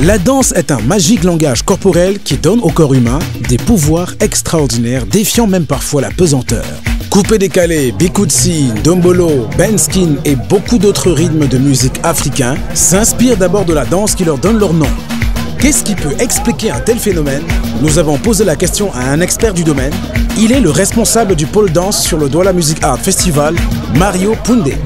La danse est un magique langage corporel qui donne au corps humain des pouvoirs extraordinaires, défiant même parfois la pesanteur. Coupé-décalé, bikutsi, dombolo, benskin et beaucoup d'autres rythmes de musique africains s'inspirent d'abord de la danse qui leur donne leur nom. Qu'est-ce qui peut expliquer un tel phénomène? Nous avons posé la question à un expert du domaine. Il est le responsable du pôle danse sur le Douala Music Art Festival, Mario Poundé.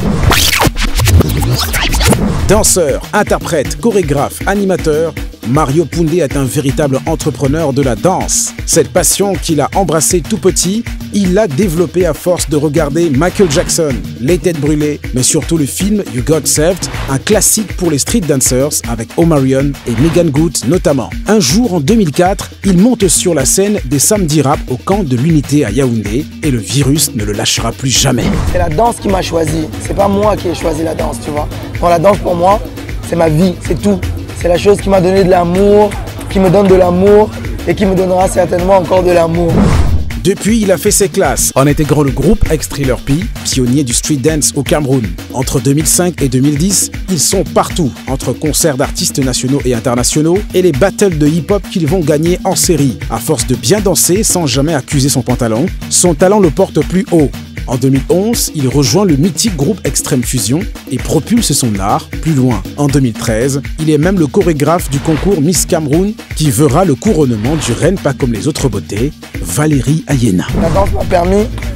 Danseur, interprète, chorégraphe, animateur, Mario Poundé est un véritable entrepreneur de la danse. Cette passion qu'il a embrassée tout petit, il l'a développée à force de regarder Michael Jackson, Les Têtes Brûlées, mais surtout le film You Got Served, un classique pour les street dancers avec Omarion et Megan Good notamment. Un jour en 2004, il monte sur la scène des samedis rap au camp de l'Unité à Yaoundé et le virus ne le lâchera plus jamais. C'est la danse qui m'a choisi, c'est pas moi qui ai choisi la danse, tu vois. Bon, la danse pour moi, c'est ma vie, c'est tout. C'est la chose qui m'a donné de l'amour, qui me donne de l'amour et qui me donnera certainement encore de l'amour. Depuis, il a fait ses classes en intégrant le groupe Ex-Thriller P, pionnier du street dance au Cameroun. Entre 2005 et 2010, ils sont partout, entre concerts d'artistes nationaux et internationaux et les battles de hip-hop qu'ils vont gagner en série. À force de bien danser sans jamais accuser son pantalon, son talent le porte plus haut. En 2011, il rejoint le mythique groupe Extreme Fusion et propulse son art plus loin. En 2013, il est même le chorégraphe du concours Miss Cameroun qui verra le couronnement du reine pas comme les autres beautés, Valérie Ayena. La danse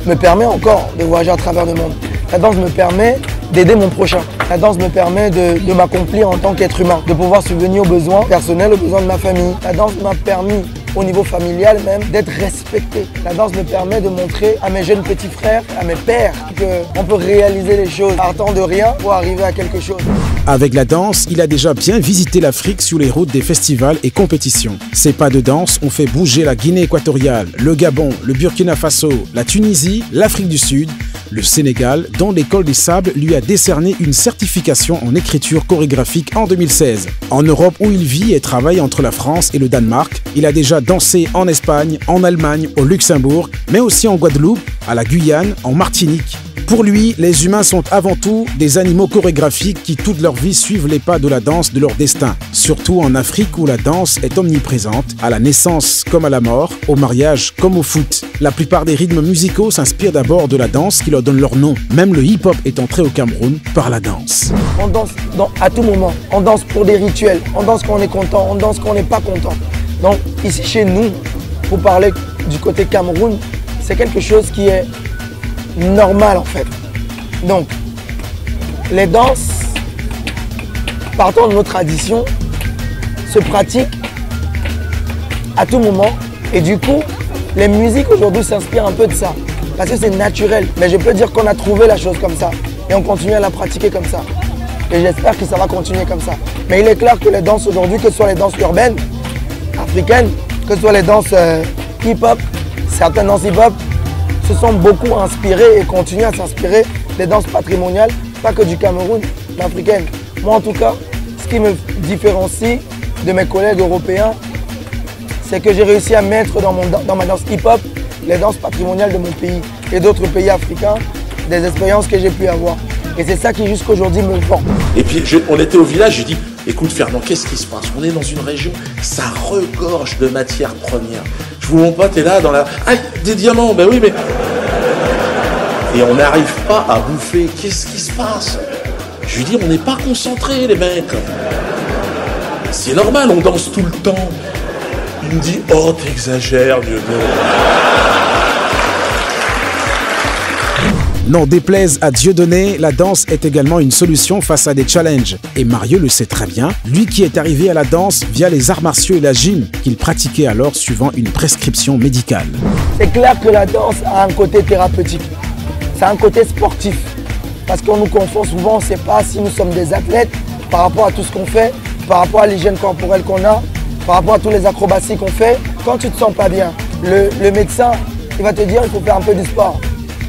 me permet encore de voyager à travers le monde. La danse me permet d'aider mon prochain. La danse me permet de m'accomplir en tant qu'être humain, de pouvoir subvenir aux besoins personnels, aux besoins de ma famille. La danse m'a permis, au niveau familial même, d'être respecté. La danse me permet de montrer à mes jeunes petits frères, à mes pères, qu'on peut réaliser les choses partant de rien pour arriver à quelque chose. Avec la danse, il a déjà bien visité l'Afrique sur les routes des festivals et compétitions. Ses pas de danse ont fait bouger la Guinée équatoriale, le Gabon, le Burkina Faso, la Tunisie, l'Afrique du Sud, le Sénégal, dont l'École des Sables lui a décerné une certification en écriture chorégraphique en 2016. En Europe où il vit et travaille entre la France et le Danemark, il a déjà dansé en Espagne, en Allemagne, au Luxembourg, mais aussi en Guadeloupe, à la Guyane, en Martinique. Pour lui, les humains sont avant tout des animaux chorégraphiques qui toute leur vie suivent les pas de la danse de leur destin. Surtout en Afrique où la danse est omniprésente, à la naissance comme à la mort, au mariage comme au foot. La plupart des rythmes musicaux s'inspirent d'abord de la danse qui leur donne leur nom. Même le hip-hop est entré au Cameroun par la danse. On danse à tout moment, on danse pour des rituels, on danse quand on est content, on danse quand on n'est pas content. Donc ici chez nous, pour parler du côté Cameroun, c'est quelque chose qui est normal en fait. Donc, les danses, partant de nos traditions, se pratiquent à tout moment. Et du coup, les musiques aujourd'hui s'inspirent un peu de ça. Parce que c'est naturel. Mais je peux dire qu'on a trouvé la chose comme ça. Et on continue à la pratiquer comme ça. Et j'espère que ça va continuer comme ça. Mais il est clair que les danses aujourd'hui, que ce soit les danses urbaines, africaines, que ce soit les danses hip-hop, certaines danses hip-hop, se sont beaucoup inspirés et continuent à s'inspirer des danses patrimoniales, pas que du Cameroun, mais africaines. Moi en tout cas, ce qui me différencie de mes collègues européens, c'est que j'ai réussi à mettre dans ma danse hip-hop les danses patrimoniales de mon pays et d'autres pays africains, des expériences que j'ai pu avoir. Et c'est ça qui jusqu'à aujourd'hui me vend. Et puis on était au village, j'ai dit, écoute Fernand, qu'est-ce qui se passe? On est dans une région, ça regorge de matières premières. Je vous montre pas, t'es là dans la... Ah, des diamants, ben oui, mais... Et on n'arrive pas à bouffer, qu'est-ce qui se passe? Je lui dis, on n'est pas concentrés les mecs. C'est normal, on danse tout le temps. Il me dit, oh t'exagères, vieux N'en déplaise à Dieudonné, la danse est également une solution face à des challenges. Et Mario le sait très bien, lui qui est arrivé à la danse via les arts martiaux et la gym, qu'il pratiquait alors suivant une prescription médicale. C'est clair que la danse a un côté thérapeutique, c'est un côté sportif. Parce qu'on nous confond souvent, on ne sait pas si nous sommes des athlètes par rapport à tout ce qu'on fait, par rapport à l'hygiène corporelle qu'on a, par rapport à tous les acrobaties qu'on fait. Quand tu ne te sens pas bien, le médecin, il va te dire qu'il faut faire un peu du sport.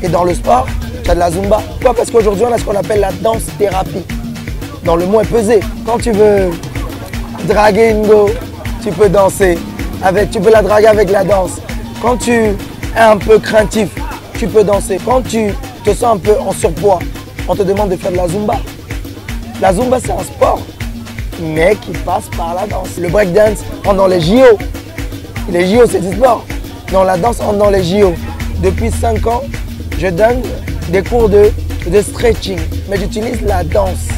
Et dans le sport, tu as de la Zumba. Pourquoi? Parce qu'aujourd'hui, on a ce qu'on appelle la danse-thérapie. Dans le mot est pesé. Quand tu veux draguer une go, tu peux danser. Tu peux la draguer avec la danse. Quand tu es un peu craintif, tu peux danser. Quand tu te sens un peu en surpoids, on te demande de faire de la Zumba. La Zumba, c'est un sport. mais qui passe par la danse. Le breakdance entre dans les JO. Les JO, c'est du sport. Non, la danse entre dans les JO. Depuis 5 ans, je donne des cours de stretching, mais j'utilise la danse.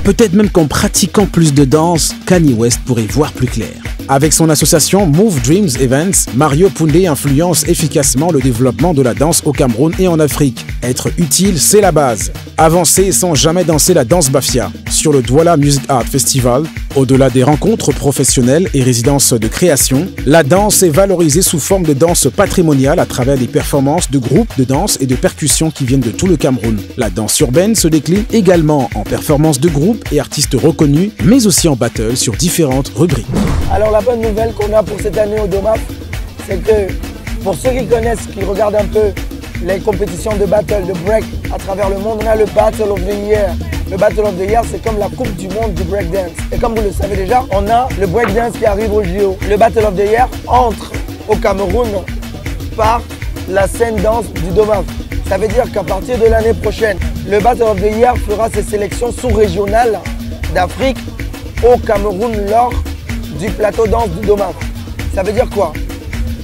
Peut-être même qu'en pratiquant plus de danse, Kanye West pourrait voir plus clair. Avec son association Move Dreams Events, Mario Poundé influence efficacement le développement de la danse au Cameroun et en Afrique. Être utile, c'est la base. Avancer sans jamais danser la danse Bafia. Sur le Douala Music Art Festival, au-delà des rencontres professionnelles et résidences de création, la danse est valorisée sous forme de danse patrimoniale à travers des performances de groupes de danse et de percussions qui viennent de tout le Cameroun. La danse urbaine se décline également en performances de groupes et artistes reconnus, mais aussi en battle sur différentes rubriques. Alors la bonne nouvelle qu'on a pour cette année au DOMAF, c'est que pour ceux qui connaissent, qui regardent un peu les compétitions de battle, de break à travers le monde, on a le Battle of the Year. Le Battle of the Year, c'est comme la coupe du monde du breakdance. Et comme vous le savez déjà, on a le breakdance qui arrive au JO. Le Battle of the Year entre au Cameroun par la scène danse du DOMAF. Ça veut dire qu'à partir de l'année prochaine, le Battle of the Year fera ses sélections sous-régionales d'Afrique au Cameroun lors du plateau danse du DOMAF. Ça veut dire quoi?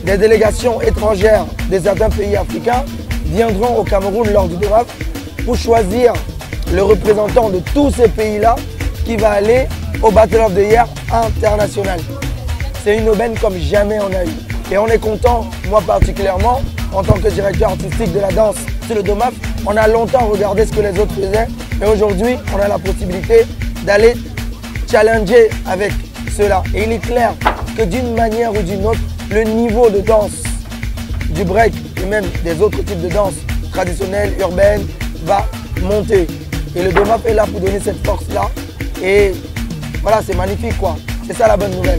Des délégations étrangères de certains pays africains viendront au Cameroun lors du DOMAF pour choisir le représentant de tous ces pays-là qui va aller au Battle of the Year international. C'est une aubaine comme jamais on a eu. Et on est content, moi particulièrement, en tant que directeur artistique de la danse sur le DOMAF, on a longtemps regardé ce que les autres faisaient. Et aujourd'hui, on a la possibilité d'aller challenger avec cela. Et il est clair que d'une manière ou d'une autre, le niveau de danse du break et même des autres types de danse traditionnelles, urbaines, va monter. Et le DOMAF est là pour donner cette force-là. Et voilà, c'est magnifique quoi. C'est ça la bonne nouvelle.